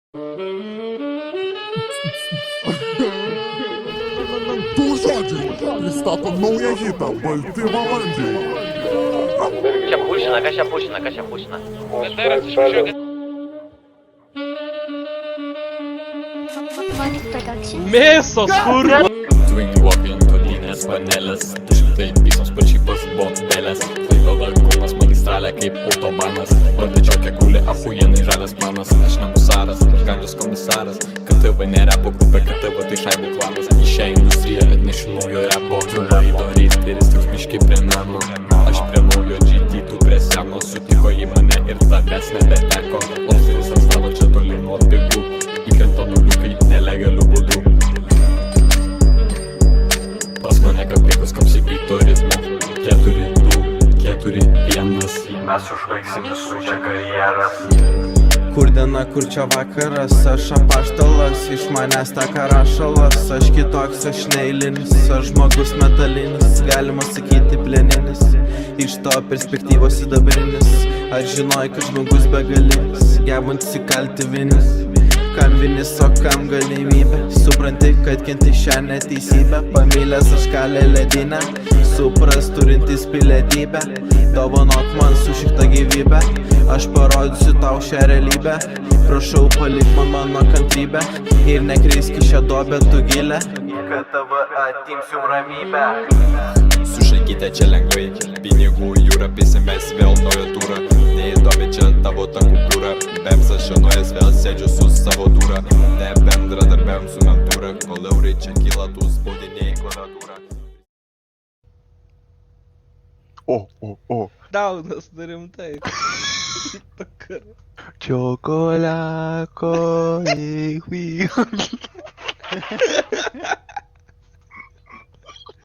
Tu žodžiai pristato naują hitą Balti balandžiai. Kas čia pušina? Mėsos, kur? Twinkluoja ant odinės panelės, 200 pisos pačypas botelės. Laivo vakuumas magistralė kaip autobanas. Bandačiokė kūlė afujenai žalias planas. Aš nemusaras, aš gandžios komisaras. KTV ne repo grupė, KTV tai šaibų klanas. Į šią industriją atnešiu naujo repo. Laido reisteris tik biški prie nano. Aš prie naujo GT, tu prie seno. Sutiko į mane ir tavęs nebeteko. Lofteris ant stalo čia toli nuo pigų. Įkrenta nuliukai nelegalių būdų. Pas mane kaprikus kapsikai turizmo. 4-2-4-1. Mes užbaigsim visų čia karjeras. Kur diena, kur čia vakaras, aš apaštalas, iš manęs taka rašalas. Aš kitoks, aš neeilinis, aš žmogus metalinis, galima sakyti plėninis. Iš to perspektyvos sidabrinis, ar žinojai, kad žmogus begalinis, gebant įsikalti vinis. Kam vinis, o kam galimybė, supranti, kad kenti šią neteisybę. Pamylęs aš kalę ledinę, supras turintis pilietybę. Dovanok man sušiktą gyvybę, aš parodysiu tau šią realybę. Prašau, palik man mano kantrybę ir nekreisk į šią duobę tu gilę, kad tavo atims jum ramybę. Sušaikite čia lengvai, pinigų jūra, pisimės vėl naują turą. Neįdomi čia tavo ta kultūra, bemsas šianojas vėl sėdžiu su savo dūra. Ne bendradarbiavom su mentūra, kol eurai čia kyla, tu spaudinėjai klaviatūrą. Daunas, rimtai. Chocolate,